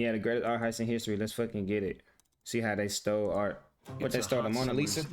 Yeah, the greatest art heist in history. Let's fucking get it. See how they stole art. What, they stole the Mona Lisa?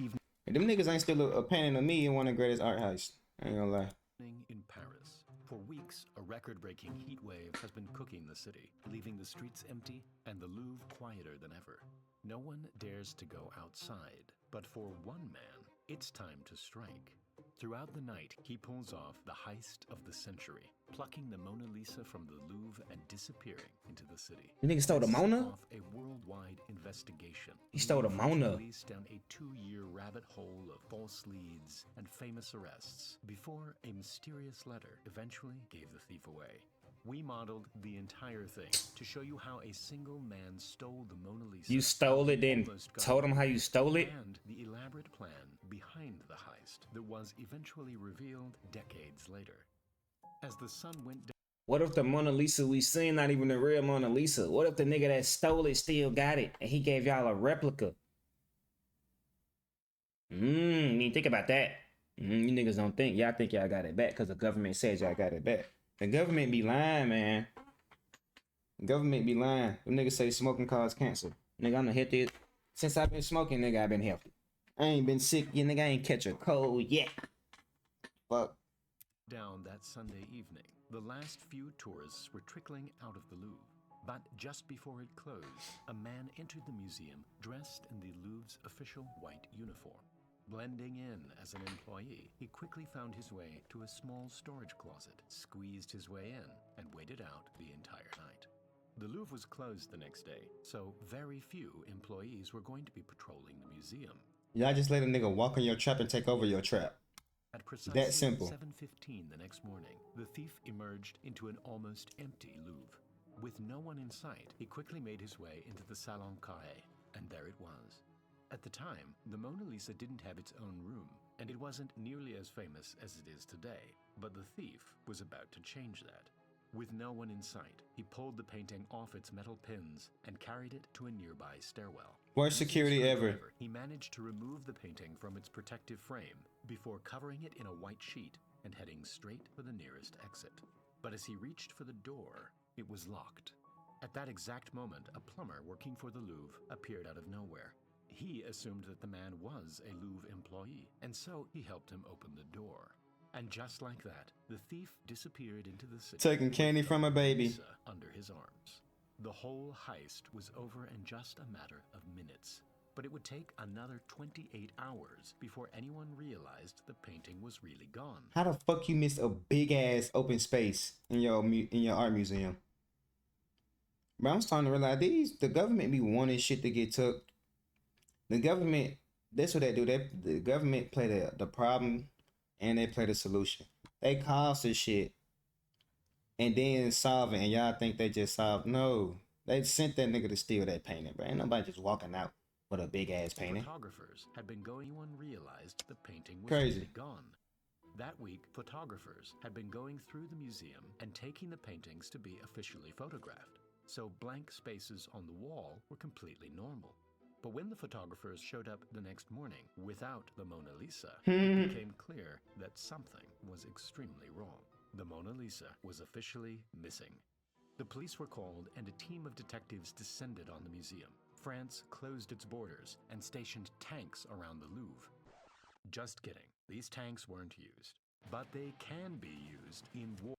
And them niggas ain't still a painting of me in one of the greatest art heists. I ain't gonna lie. In Paris. For weeks, a record-breaking heat wave has been cooking the city, leaving the streets empty and the Louvre quieter than ever. No one dares to go outside, but for one man, it's time to strike. Throughout the night, he pulls off the heist of the century, plucking the Mona Lisa from the Louvre and disappearing into the city. You nigga stole the Mona? Off a worldwide investigation. He stole the Mona. Released down a 2-year rabbit hole of false leads and famous arrests before a mysterious letter eventually gave the thief away. We modeled the entire thing to show you how a single man stole the Mona Lisa. You stole it, then told him how you stole it? And the elaborate plan behind the heist that was eventually revealed decades later. As the sun went down. What if the Mona Lisa we seen not even the real Mona Lisa? What if the nigga that stole it still got it and he gave y'all a replica? You think about that. You niggas don't think. Y'all think y'all got it back because the government says y'all got it back. The government be lying, man. The government be lying. Them niggas say smoking causes cancer. Nigga, I'm healthy. Since I've been smoking, nigga, I've been healthy. I ain't been sick, you nigga. I ain't catch a cold yet. Fuck. Down that Sunday evening, the last few tourists were trickling out of the Louvre. But just before it closed, a man entered the museum dressed in the Louvre's official white uniform. Blending in as an employee, he quickly found his way to a small storage closet, squeezed his way in, and waited out the entire night. The Louvre was closed the next day, so very few employees were going to be patrolling the museum. Y'all just let a nigga walk in your trap and take over your trap. At precisely that simple. 7:15 the next morning, the thief emerged into an almost empty Louvre. With no one in sight, he quickly made his way into the Salon Carré, and there it was. At the time, the Mona Lisa didn't have its own room, and it wasn't nearly as famous as it is today, but the thief was about to change that. With no one in sight, he pulled the painting off its metal pins and carried it to a nearby stairwell. Worst security ever. He managed to remove the painting from its protective frame before covering it in a white sheet and heading straight for the nearest exit. But as he reached for the door, it was locked. At that exact moment, a plumber working for the Louvre appeared out of nowhere. He assumed that the man was a Louvre employee, and so he helped him open the door. And just like that, the thief disappeared into the city, taking candy from a baby under his arms. The whole heist was over in just a matter of minutes, but it would take another 28 hours before anyone realized the painting was really gone. How the fuck you miss a big ass open space in your art museum? Bro, I'm starting to realize the government be wanting shit to get took. The government, that's what they do. The government play the problem and they play the solution. They cause this shit and then solve it, and y'all think they just solved. No, they sent that nigga to steal that painting, bro. Ain't nobody just walking out with a big ass painting. Photographers had been going. One realized the painting was crazy. Really gone. That week, photographers had been going through the museum and taking the paintings to be officially photographed. So blank spaces on the wall were completely normal. But when the photographers showed up the next morning without the Mona Lisa, it became clear that something was extremely wrong. The Mona Lisa was officially missing. The police were called and a team of detectives descended on the museum. France closed its borders and stationed tanks around the Louvre. Just kidding. These tanks weren't used, but they can be used in war.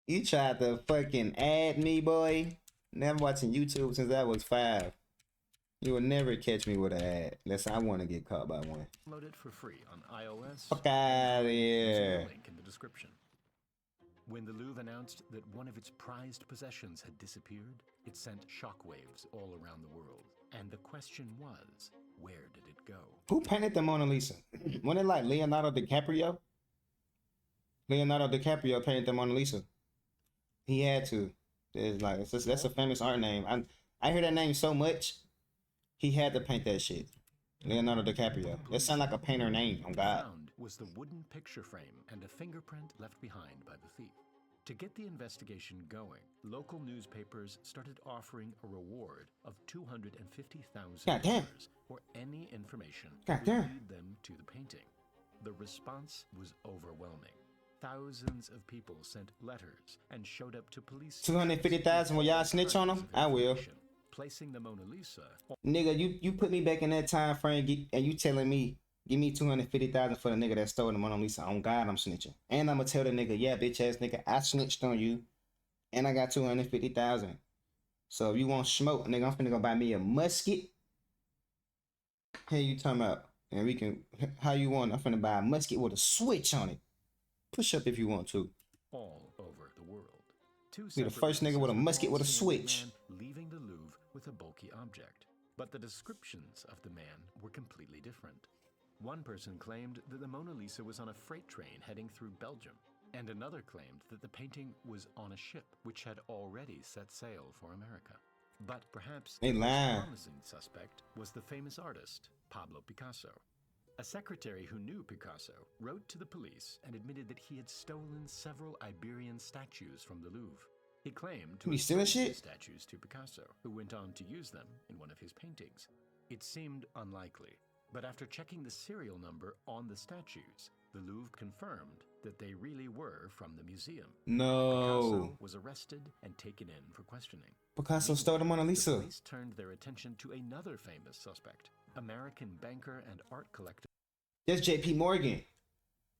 You tried to fucking add me, boy. Never watching YouTube since I was 5. You will never catch me with an ad unless I want to get caught by one. Download it for free on iOS. Fuck out of here. Link in the description. When the Louvre announced that one of its prized possessions had disappeared, it sent shockwaves all around the world. And the question was, where did it go? Who painted the Mona Lisa? Wasn't it like Leonardo DiCaprio? Leonardo DiCaprio painted the Mona Lisa. He had to. That's a famous art name. I hear that name so much. He had to paint that shit. Leonardo DiCaprio. That sounds like a painter name, on God. Found was the wooden picture frame and a fingerprint left behind by the thief. To get the investigation going, local newspapers started offering a reward of $250,000 for any information that would lead them to the painting. The response was overwhelming. thousands of people sent letters and showed up to police 250,000. Will y'all snitch on them? I will. placing the Mona Lisa. Nigga, you put me back in that time frame, and you telling me give me 250,000 for the nigga that stole the Mona Lisa. On God, I'm snitching, and I'ma tell the nigga, yeah, bitch ass nigga, I snitched on you, and I got 250,000. So if you want smoke, nigga, I'm finna go buy me a musket. Hey, you talking about? And we can, how you want? I'm finna buy a musket with a switch on it. Push up if you want to. All over the world. Be the first nigga with a musket with a switch. Leaving the Louvre with a bulky object. But the descriptions of the man were completely different. One person claimed that the Mona Lisa was on a freight train heading through Belgium, and another claimed that the painting was on a ship which had already set sail for America. But perhaps the most promising suspect was the famous artist, Pablo Picasso. A secretary who knew Picasso wrote to the police and admitted that he had stolen several Iberian statues from the Louvre. He claimed to have sold the statues to Picasso, who went on to use them in one of his paintings. It seemed unlikely, but after checking the serial number on the statues, the Louvre confirmed that they really were from the museum. No. Picasso was arrested and taken in for questioning. Picasso stole the Mona Lisa. The police turned their attention to another famous suspect, American banker and art collector. That's J.P. Morgan.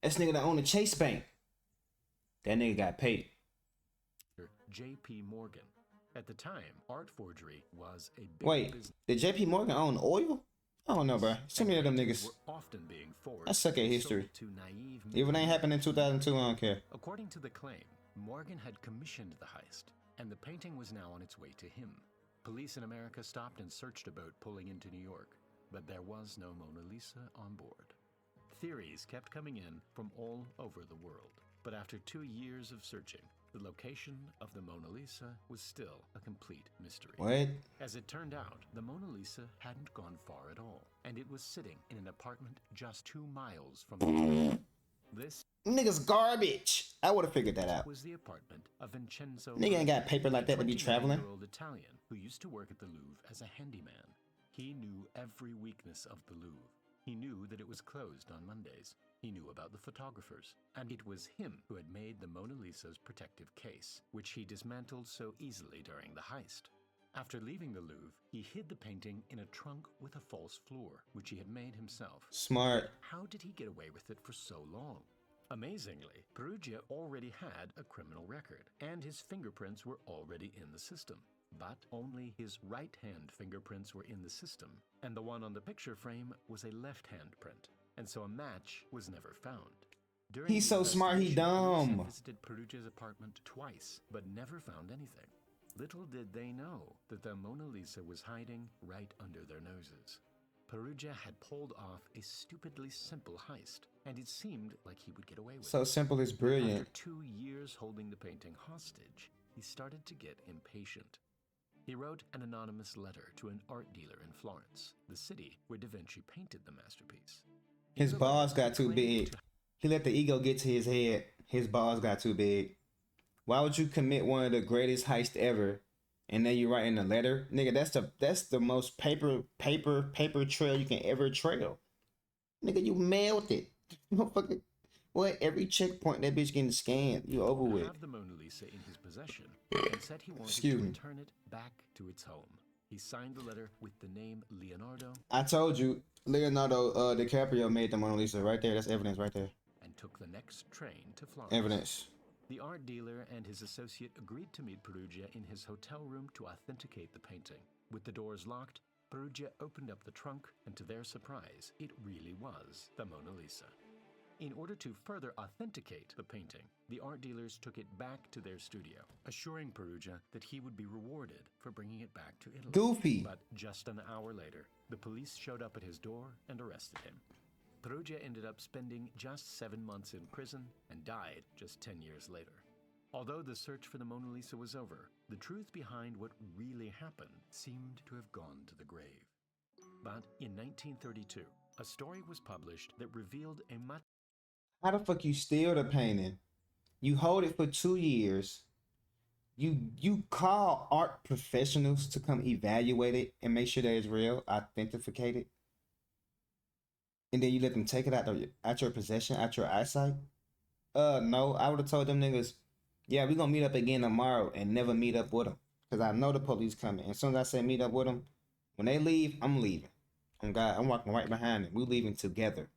That's nigga that owned the Chase Bank. That nigga got paid. J.P. Morgan. At the time, art forgery was a big business. Did J.P. Morgan own oil? I don't know, bro. Too many of them niggas. Often being forged. I suck at history. If it ain't happened in 2002, I don't care. According to the claim, Morgan had commissioned the heist, and the painting was now on its way to him. Police in America stopped and searched a boat pulling into New York, but there was no Mona Lisa on board. Theories kept coming in from all over the world, but after 2 years of searching, the location of the Mona Lisa was still a complete mystery. What? As it turned out, the Mona Lisa hadn't gone far at all, and it was sitting in an apartment just 2 miles from the train. This nigga's garbage. I would have figured that out. Was the apartment of Vincenzo. Nigga ain't got paper like that to be traveling. A 29-year-old Italian who used to work at the Louvre as a handyman. He knew every weakness of the Louvre. He knew that it was closed on Mondays. He knew about the photographers, and it was him who had made the Mona Lisa's protective case, which he dismantled so easily during the heist. After leaving the Louvre, he hid the painting in a trunk with a false floor, which he had made himself. Smart. How did he get away with it for so long? Amazingly, Perugia already had a criminal record, and his fingerprints were already in the system. But only his right-hand fingerprints were in the system, and the one on the picture frame was a left-hand print, and so a match was never found. He's so smart, he dumb. Police visited Perugia's apartment twice, but never found anything. Little did they know that the Mona Lisa was hiding right under their noses. Perugia had pulled off a stupidly simple heist, and it seemed like he would get away with it. So simple is brilliant. After 2 years holding the painting hostage, he started to get impatient. He wrote an anonymous letter to an art dealer in Florence, the city where Da Vinci painted the masterpiece. His balls got too big. He let the ego get to his head. His balls got too big. Why would you commit one of the greatest heists ever, and then you write in a letter? Nigga, that's the most paper trail you can ever trail. Nigga, you mailed it. Motherfucker. What? Every checkpoint that bitch getting scanned. You over with. Have the Mona Lisa in his possession and said he wanted to return it back to its home. He signed the letter with the name Leonardo. I told you, Leonardo DiCaprio made the Mona Lisa right there. That's evidence right there. And took the next train to Florence. Evidence. The art dealer and his associate agreed to meet Perugia in his hotel room to authenticate the painting. With the doors locked, Perugia opened up the trunk, and to their surprise, it really was the Mona Lisa. In order to further authenticate the painting, the art dealers took it back to their studio, assuring Perugia that he would be rewarded for bringing it back to Italy. Goofy. But just an hour later, the police showed up at his door and arrested him. Perugia ended up spending just 7 months in prison and died just 10 years later. Although the search for the Mona Lisa was over, the truth behind what really happened seemed to have gone to the grave. But in 1932, a story was published that revealed a much... How the fuck you steal the painting? You hold it for 2 years. You call art professionals to come evaluate it and make sure that it's real, authenticate it. And then you let them take it out your possession, out your eyesight. No, I would have told them niggas, yeah, we gonna meet up again tomorrow and never meet up with them. Cause I know the police coming. As soon as I say meet up with them, when they leave, I'm leaving. I'm God, I'm walking right behind them. We leaving together.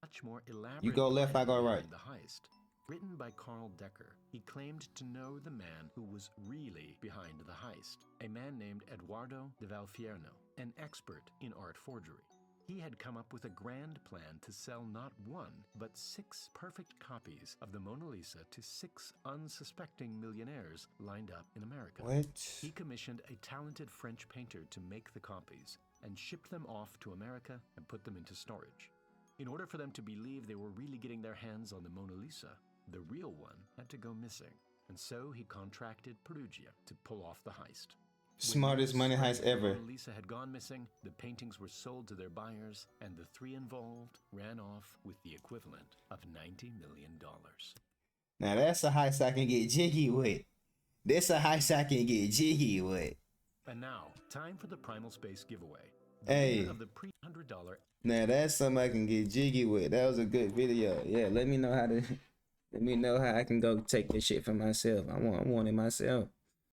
Much more elaborate You go left, I plan go right. behind the heist. Written by Carl Decker, he claimed to know the man who was really behind the heist, a man named Eduardo de Valfierno, an expert in art forgery. He had come up with a grand plan to sell not one, but 6 perfect copies of the Mona Lisa to 6 unsuspecting millionaires lined up in America. What? He commissioned a talented French painter to make the copies and shipped them off to America and put them into storage. In order for them to believe they were really getting their hands on the Mona Lisa, the real one had to go missing, and so he contracted Perugia to pull off the heist. Smartest money heist When ever. Mona Lisa had gone missing, the paintings were sold to their buyers, and the 3 involved ran off with the equivalent of $90 million. Now that's a heist I can get jiggy with. This a heist I can get jiggy with. And now, time for the Primal Space giveaway. Hey. Winner of the $100. Now that's something I can get jiggy with. That was a good video. Yeah, let me know how I can go take this shit for myself. I want it myself.